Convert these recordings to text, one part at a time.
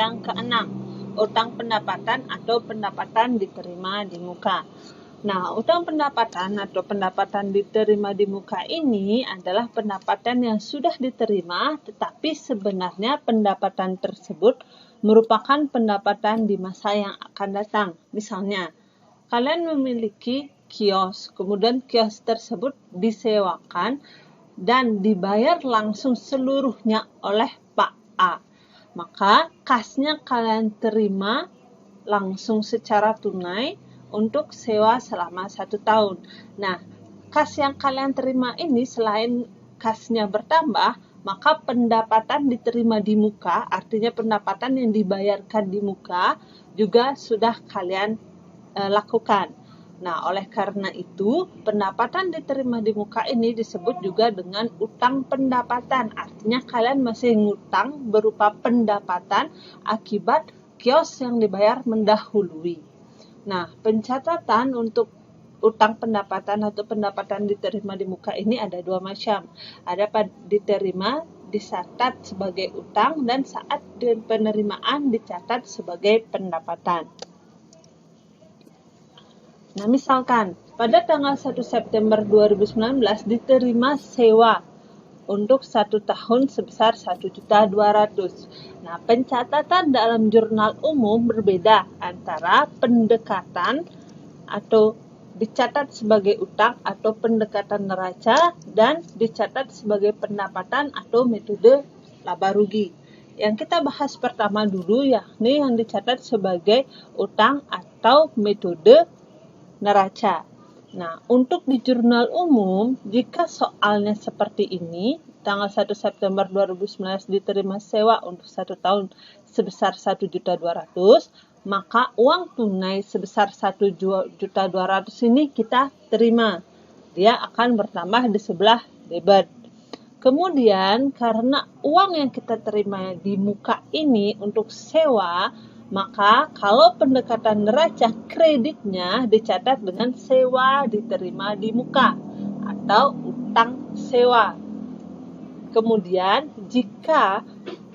Yang keenam, utang pendapatan atau pendapatan diterima di muka. Nah, utang pendapatan atau pendapatan diterima di muka ini adalah pendapatan yang sudah diterima, tetapi sebenarnya pendapatan tersebut merupakan pendapatan di masa yang akan datang. Misalnya, kalian memiliki kios, kemudian kios tersebut disewakan dan dibayar langsung seluruhnya oleh Pak A. Maka kasnya kalian terima langsung secara tunai untuk sewa selama 1 tahun. Nah, kas yang kalian terima ini selain kasnya bertambah, maka pendapatan diterima di muka, artinya pendapatan yang dibayarkan di muka juga sudah kalian lakukan. Nah, oleh karena itu, pendapatan diterima di muka ini disebut juga dengan utang pendapatan. Artinya kalian masih ngutang berupa pendapatan akibat kios yang dibayar mendahului. Nah, pencatatan untuk utang pendapatan atau pendapatan diterima di muka ini ada 2 macam. Ada diterima dicatat sebagai utang dan saat penerimaan dicatat sebagai pendapatan. Nah, misalkan pada tanggal 1 September 2019 diterima sewa untuk 1 tahun sebesar 1.200.000. Nah, pencatatan dalam jurnal umum berbeda antara pendekatan atau dicatat sebagai utang atau pendekatan neraca dan dicatat sebagai pendapatan atau metode laba rugi. Yang kita bahas pertama dulu yakni yang dicatat sebagai utang atau metode neraca. Nah, untuk di jurnal umum, jika soalnya seperti ini, tanggal 1 September 2019 diterima sewa untuk 1 tahun sebesar 1.200.000, maka uang tunai sebesar 1.200.000 ini kita terima. Dia akan bertambah di sebelah debit. Kemudian, karena uang yang kita terima di muka ini untuk sewa, maka kalau pendekatan neraca, kreditnya dicatat dengan sewa diterima di muka atau utang sewa. Kemudian jika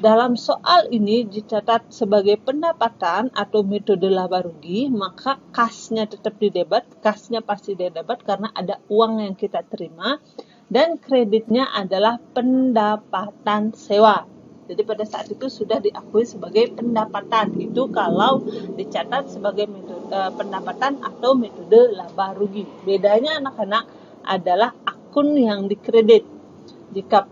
dalam soal ini dicatat sebagai pendapatan atau metode laba rugi, maka kasnya tetap di debit, kasnya pasti di debit karena ada uang yang kita terima dan kreditnya adalah pendapatan sewa. Jadi pada saat itu sudah diakui sebagai pendapatan. Itu kalau dicatat sebagai metode, pendapatan atau metode laba rugi. Bedanya anak-anak adalah akun yang dikredit. Jika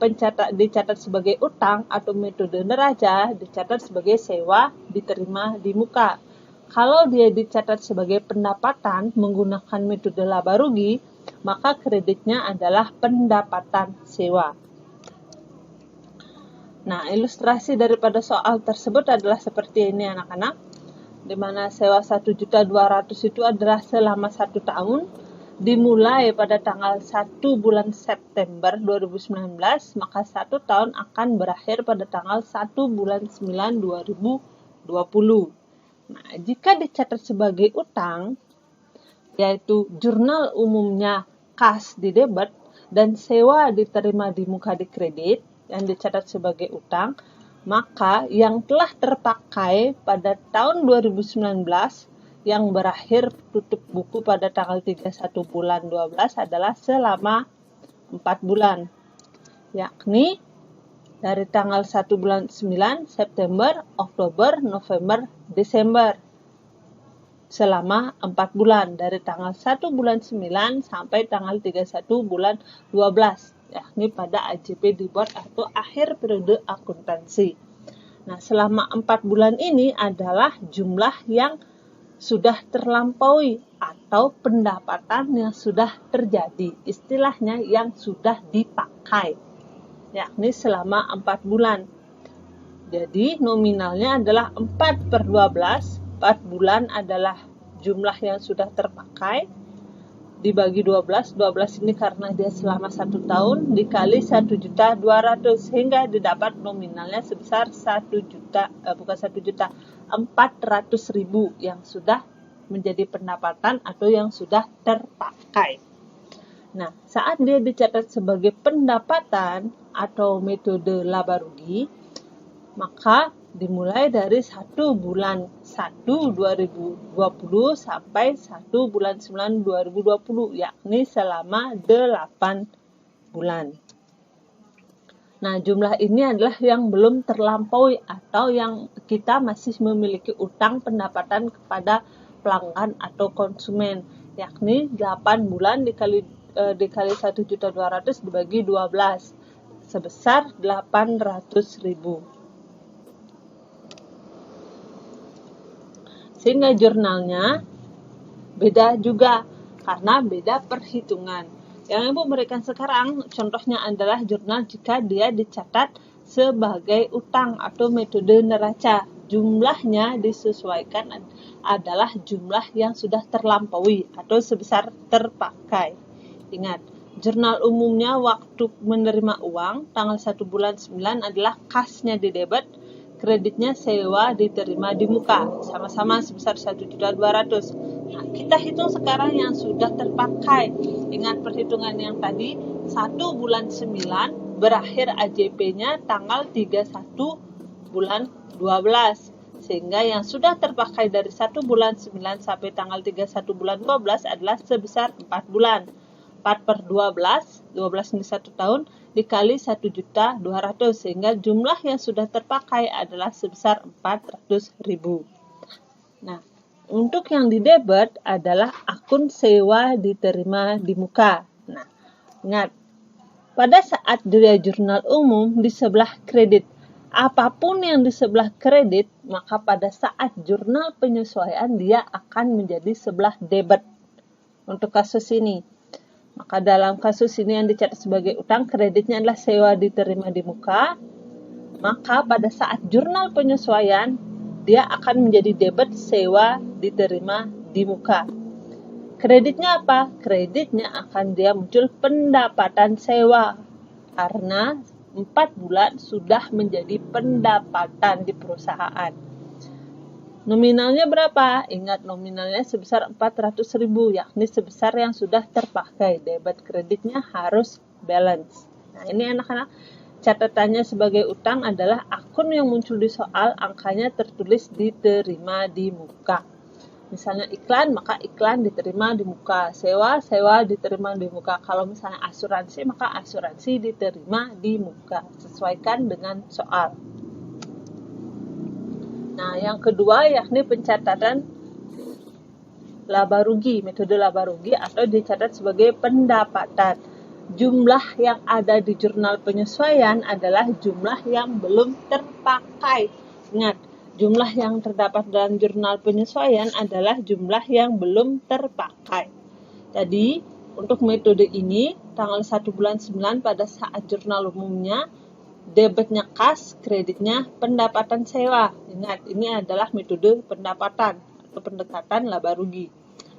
dicatat sebagai utang atau metode neraca, dicatat sebagai sewa diterima di muka. Kalau dia dicatat sebagai pendapatan menggunakan metode laba rugi, maka kreditnya adalah pendapatan sewa. Nah, ilustrasi daripada soal tersebut adalah seperti ini anak-anak, di mana sewa 1.200.000 itu adalah selama 1 tahun, dimulai pada tanggal 1 bulan September 2019, maka 1 tahun akan berakhir pada tanggal 1 bulan 9 2020. Nah, jika dicatat sebagai utang, yaitu jurnal umumnya kas di debit dan sewa diterima di muka di kredit, yang dicatat sebagai utang, maka yang telah terpakai pada tahun 2019 yang berakhir tutup buku pada tanggal 31 bulan 12 adalah selama 4 bulan, yakni dari tanggal 1 bulan 9, September, Oktober, November, Desember, selama 4 bulan dari tanggal 1 bulan 9 sampai tanggal 31 bulan 12, yakni pada AJP dibuat atau akhir periode akuntansi. Nah, selama 4 bulan ini adalah jumlah yang sudah terlampaui atau pendapatan yang sudah terjadi, istilahnya yang sudah dipakai, yakni selama 4 bulan. Jadi nominalnya adalah 4/12, 4 bulan adalah jumlah yang sudah terpakai, dibagi 12 ini karena dia selama 1 tahun dikali 1.200.000 sehingga didapat nominalnya sebesar 400.000 yang sudah menjadi pendapatan atau yang sudah terpakai. Nah, saat dia dicatat sebagai pendapatan atau metode laba rugi, maka dimulai dari 1 bulan 1 2020 sampai 1 bulan 9 2020, yakni selama 8 bulan. Nah, jumlah ini adalah yang belum terlampaui atau yang kita masih memiliki utang pendapatan kepada pelanggan atau konsumen, yakni 8 bulan dikali 1.200.000 dibagi 12 sebesar 800.000. Sehingga jurnalnya beda juga karena beda perhitungan. Yang Ibu berikan sekarang contohnya adalah jurnal jika dia dicatat sebagai utang atau metode neraca. Jumlahnya disesuaikan adalah jumlah yang sudah terlampaui atau sebesar terpakai. Ingat, jurnal umumnya waktu menerima uang tanggal 1 bulan 9 adalah kasnya di debit, kreditnya sewa diterima di muka, sama-sama sebesar 1.200.000. Nah, kita hitung sekarang yang sudah terpakai. Ingat perhitungan yang tadi, 1 bulan 9 berakhir AJP-nya tanggal 31 bulan 12. Sehingga yang sudah terpakai dari 1 bulan 9 sampai tanggal 31 bulan 12 adalah sebesar 4 bulan. 4 per 12, 12 ini 1 tahun, dikali 1.200.000, sehingga jumlah yang sudah terpakai adalah sebesar 400.000. Nah, untuk yang di debit adalah akun sewa diterima di muka. Nah, ingat, pada saat dia jurnal umum di sebelah kredit, apapun yang di sebelah kredit, maka pada saat jurnal penyesuaian dia akan menjadi sebelah debit. Untuk kasus ini, maka dalam kasus ini yang dicatat sebagai utang, kreditnya adalah sewa diterima di muka. Maka pada saat jurnal penyesuaian, dia akan menjadi debit sewa diterima di muka. Kreditnya apa? Kreditnya akan dia muncul pendapatan sewa. Karena 4 bulan sudah menjadi pendapatan di perusahaan. Nominalnya berapa? Ingat, nominalnya sebesar 400.000, yakni sebesar yang sudah terpakai. Debit kreditnya harus balance. Nah, ini anak-anak, catatannya sebagai utang adalah akun yang muncul di soal, angkanya tertulis diterima di muka. Misalnya iklan, maka iklan diterima di muka. Sewa diterima di muka. Kalau misalnya asuransi, maka asuransi diterima di muka. Sesuaikan dengan soal. Nah, yang kedua yakni pencatatan laba rugi, metode laba rugi atau dicatat sebagai pendapatan. Jumlah yang ada di jurnal penyesuaian adalah jumlah yang belum terpakai. Ingat, jumlah yang terdapat dalam jurnal penyesuaian adalah jumlah yang belum terpakai. Jadi, untuk metode ini, tanggal 1 bulan 9 pada saat jurnal umumnya, debitnya kas, kreditnya pendapatan sewa. Ingat, ini adalah metode pendapatan atau pendekatan laba rugi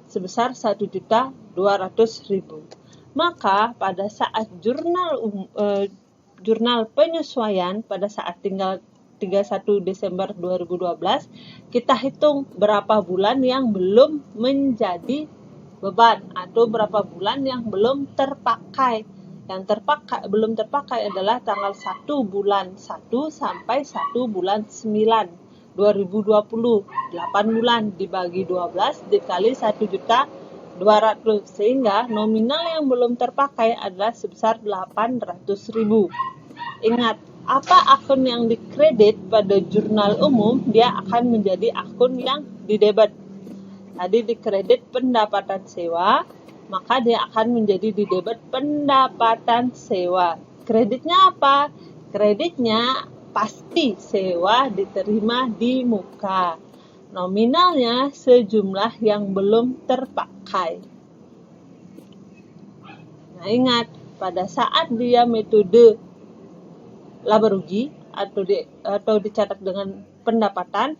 sebesar 1.200.000. Maka pada saat jurnal penyesuaian pada saat tinggal 31 Desember 2012, kita hitung berapa bulan yang belum menjadi beban atau berapa bulan yang belum terpakai. Yang belum terpakai adalah tanggal 1 bulan 1 sampai 1 bulan 9 2020. 8 bulan dibagi 12 dikali 1.200.000, sehingga nominal yang belum terpakai adalah sebesar 800.000. Ingat, apa akun yang dikredit pada jurnal umum, dia akan menjadi akun yang didebit. Tadi dikredit pendapatan sewa, maka dia akan menjadi di debit pendapatan sewa. Kreditnya apa? Kreditnya pasti sewa diterima di muka. Nominalnya sejumlah yang belum terpakai. Nah, ingat, pada saat dia metode laba rugi atau dicatat dengan pendapatan,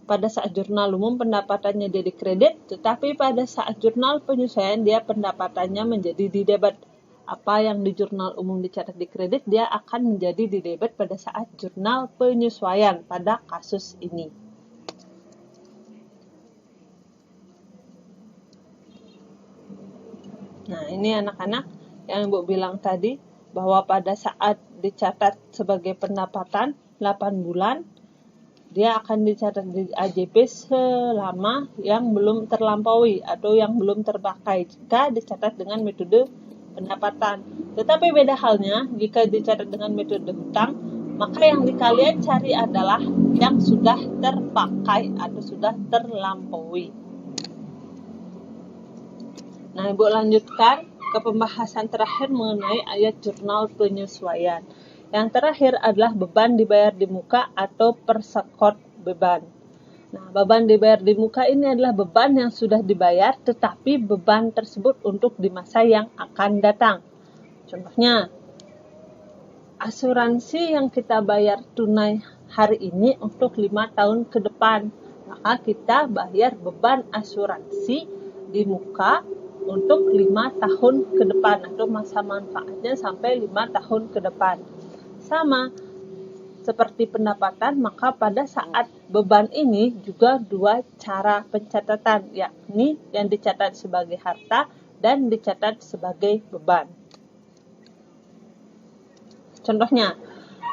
pada saat jurnal umum pendapatannya jadi kredit, tetapi pada saat jurnal penyesuaian dia pendapatannya menjadi di debit. Apa yang di jurnal umum dicatat di kredit, dia akan menjadi di debit pada saat jurnal penyesuaian pada kasus ini. Nah, ini anak-anak yang Ibu bilang tadi, bahwa pada saat dicatat sebagai pendapatan 8 bulan, dia akan dicatat di AJP selama yang belum terlampaui atau yang belum terpakai jika dicatat dengan metode pendapatan. Tetapi beda halnya jika dicatat dengan metode hutang, maka yang kalian cari adalah yang sudah terpakai atau sudah terlampaui. Nah, Ibu lanjutkan ke pembahasan terakhir mengenai ayat jurnal penyesuaian. Yang terakhir adalah beban dibayar di muka atau persekot beban. Nah, beban dibayar di muka ini adalah beban yang sudah dibayar, tetapi beban tersebut untuk di masa yang akan datang. Contohnya, asuransi yang kita bayar tunai hari ini untuk 5 tahun ke depan. Maka kita bayar beban asuransi di muka untuk 5 tahun ke depan atau masa manfaatnya sampai 5 tahun ke depan. Sama seperti pendapatan, maka pada saat beban ini juga dua cara pencatatan, yakni yang dicatat sebagai harta dan dicatat sebagai beban. Contohnya,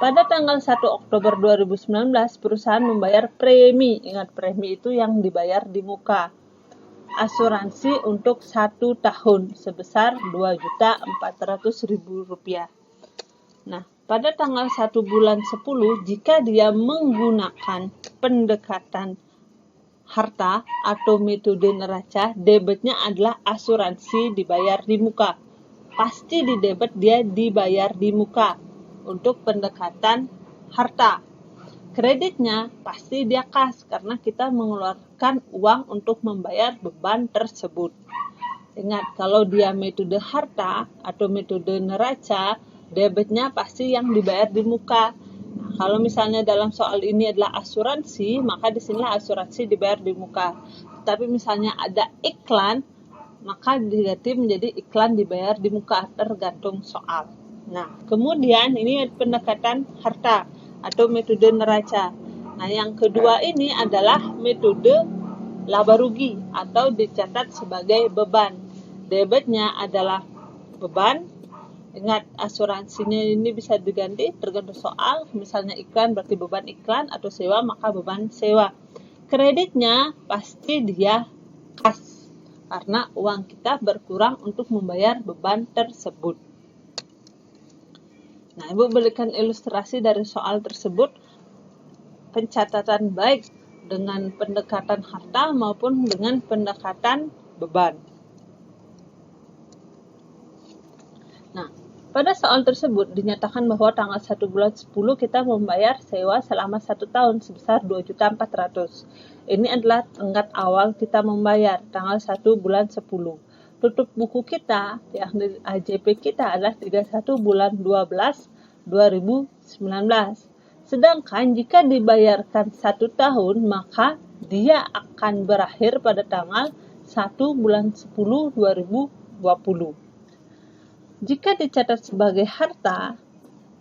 pada tanggal 1 Oktober 2019, perusahaan membayar premi. Ingat, premi itu yang dibayar di muka. Asuransi untuk 1 tahun sebesar Rp2.400.000. Nah, pada tanggal 1 bulan 10, jika dia menggunakan pendekatan harta atau metode neraca, debitnya adalah asuransi dibayar di muka. Pasti di debit dia dibayar di muka untuk pendekatan harta. Kreditnya pasti dia kas karena kita mengeluarkan uang untuk membayar beban tersebut. Ingat, kalau dia metode harta atau metode neraca, debitnya pasti yang dibayar di muka. Nah, kalau misalnya dalam soal ini adalah asuransi, maka di sinilah asuransi dibayar di muka. Tapi misalnya ada iklan, maka diganti menjadi iklan dibayar di muka, tergantung soal. Nah, kemudian ini pendekatan harta atau metode neraca. Nah, yang kedua ini adalah metode laba rugi atau dicatat sebagai beban. Debitnya adalah beban. Ingat, asuransinya ini bisa diganti tergantung soal. Misalnya iklan berarti beban iklan, atau sewa maka beban sewa. Kreditnya pasti dia kas karena uang kita berkurang untuk membayar beban tersebut. Nah, Ibu berikan ilustrasi dari soal tersebut, pencatatan baik dengan pendekatan harta maupun dengan pendekatan beban. Nah, pada soal tersebut dinyatakan bahwa tanggal 1 bulan 10 kita membayar sewa selama 1 tahun sebesar Rp2.400.000. Ini adalah tenggat awal kita membayar tanggal 1 bulan 10. Tutup buku kita yang di AJP kita adalah 31 bulan 12 2019. Sedangkan jika dibayarkan 1 tahun, maka dia akan berakhir pada tanggal 1 bulan 10 2020. Jika dicatat sebagai harta,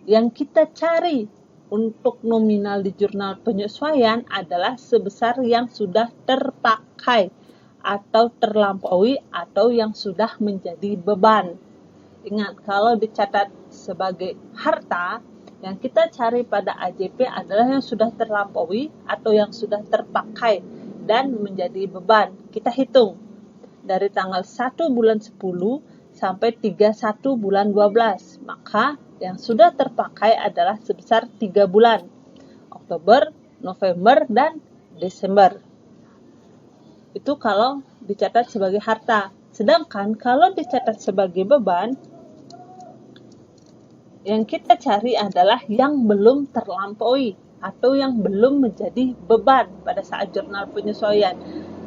yang kita cari untuk nominal di jurnal penyesuaian adalah sebesar yang sudah terpakai atau terlampaui atau yang sudah menjadi beban. Ingat, kalau dicatat sebagai harta, yang kita cari pada AJP adalah yang sudah terlampaui atau yang sudah terpakai dan menjadi beban. Kita hitung dari tanggal 1 bulan 10 sampai 31 bulan 12. Maka yang sudah terpakai adalah sebesar 3 bulan. Oktober, November, dan Desember. Itu kalau dicatat sebagai harta. Sedangkan kalau dicatat sebagai beban, yang kita cari adalah yang belum terlampaui atau yang belum menjadi beban pada saat jurnal penyesuaian.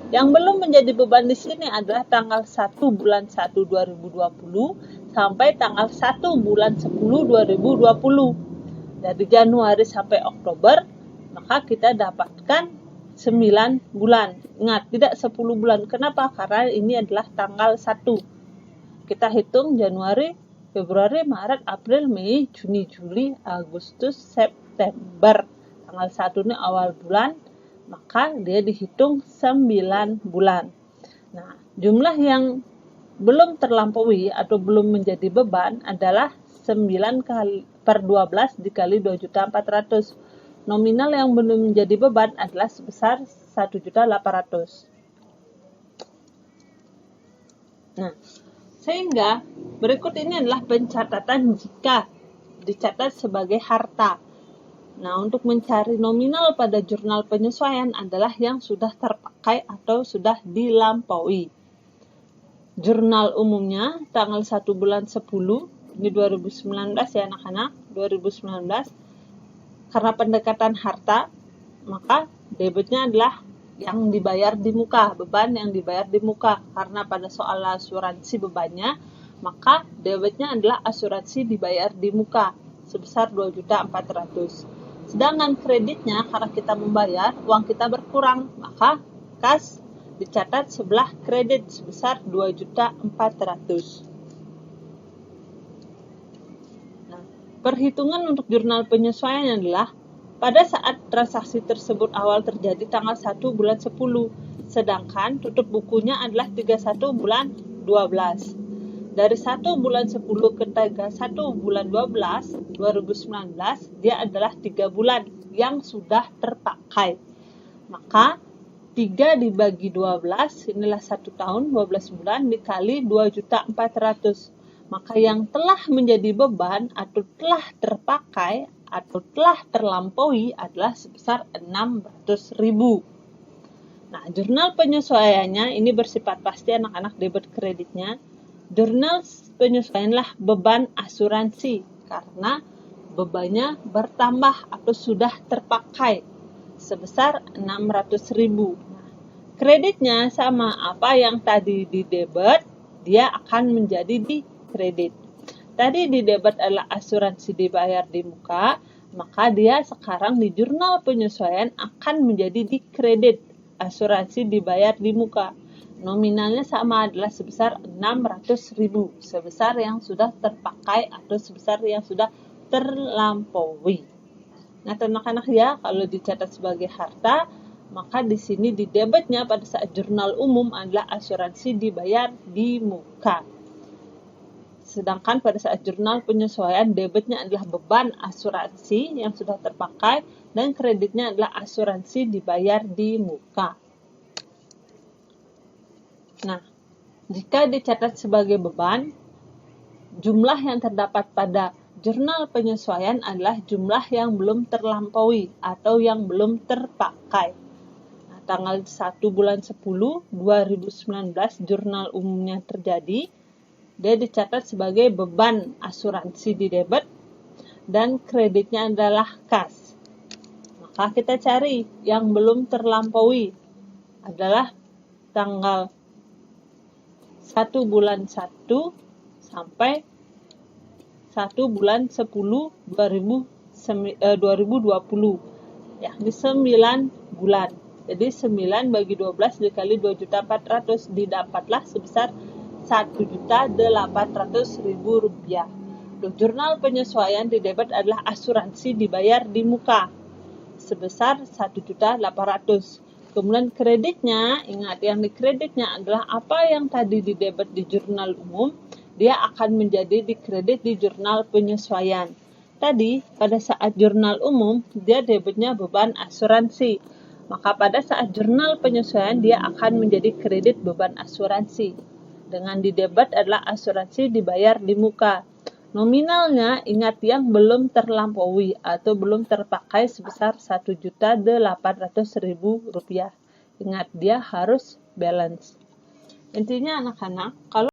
Yang belum menjadi beban di sini adalah tanggal 1 bulan 1 2020 sampai tanggal 1 bulan 10 2020. Dari Januari sampai Oktober, maka kita dapatkan 9 bulan. Ingat, tidak 10 bulan. Kenapa? Karena ini adalah tanggal 1. Kita hitung Januari, Februari, Maret, April, Mei, Juni, Juli, Agustus, September. Tanggal 1 ini awal bulan, maka dia dihitung 9 bulan. Nah, jumlah yang belum terlampaui atau belum menjadi beban adalah 9 per 12 dikali 2.400.000. Nominal yang belum menjadi beban adalah sebesar 1.800.000. Nah, sehingga berikut ini adalah pencatatan jika dicatat sebagai harta. Nah, untuk mencari nominal pada jurnal penyesuaian adalah yang sudah terpakai atau sudah dilampaui. Jurnal umumnya tanggal 1 bulan 10, ini 2019 ya anak-anak, 2019. Karena pendekatan harta, maka debitnya adalah yang dibayar di muka, beban yang dibayar di muka. Karena pada soal asuransi bebannya, maka debitnya adalah asuransi dibayar di muka sebesar 2.400.000. Sedangkan kreditnya karena kita membayar, uang kita berkurang, maka kas dicatat sebelah kredit sebesar 2.400.000. Nah, perhitungan untuk jurnal penyesuaian adalah pada saat transaksi tersebut awal terjadi tanggal 1 bulan 10, sedangkan tutup bukunya adalah 31 bulan 12. Dari 1 bulan 10 ke 31 bulan 12, 2019, dia adalah 3 bulan yang sudah terpakai. Maka 3 dibagi 12, inilah 1 tahun, 12 bulan, dikali 2.400.000. Maka yang telah menjadi beban atau telah terpakai atau telah terlampaui adalah sebesar 600.000. Nah, jurnal penyesuaiannya ini bersifat pasti anak-anak debit kreditnya. Jurnal penyesuaianlah beban asuransi karena bebannya bertambah atau sudah terpakai sebesar 600.000. Nah, kreditnya sama apa yang tadi di debit, dia akan menjadi di kredit. Tadi di debit adalah asuransi dibayar di muka, maka dia sekarang di jurnal penyesuaian akan menjadi di kredit, asuransi dibayar di muka. Nominalnya sama adalah sebesar 600.000, sebesar yang sudah terpakai atau sebesar yang sudah terlampaui. Nah, anak-anak ya, kalau dicatat sebagai harta, maka di sini di debitnya pada saat jurnal umum adalah asuransi dibayar di muka. Sedangkan pada saat jurnal penyesuaian debitnya adalah beban asuransi yang sudah terpakai dan kreditnya adalah asuransi dibayar di muka. Nah, jika dicatat sebagai beban, jumlah yang terdapat pada jurnal penyesuaian adalah jumlah yang belum terlampaui atau yang belum terpakai. Nah, tanggal 1 bulan 10, 2019 jurnal umumnya terjadi, dia dicatat sebagai beban asuransi di debit dan kreditnya adalah kas. Maka kita cari yang belum terlampaui adalah tanggal 1 bulan 1 sampai 1 bulan 10 2020. Ya, di 9 bulan. Jadi 9 bagi 12 dikali 2.400.000 didapatlah sebesar 1.800.000 rupiah. Jurnal penyesuaian di debit adalah asuransi dibayar di muka sebesar 1.800.000. Kemudian kreditnya, ingat yang di kreditnya adalah apa yang tadi di debit di jurnal umum, dia akan menjadi di kredit di jurnal penyesuaian. Tadi pada saat jurnal umum dia debitnya beban asuransi. Maka pada saat jurnal penyesuaian dia akan menjadi kredit beban asuransi. Dengan di debit adalah asuransi dibayar di muka. Nominalnya ingat yang belum terlampaui atau belum terpakai sebesar 1.800.000 rupiah. Ingat dia harus balance. Intinya anak-anak, kalau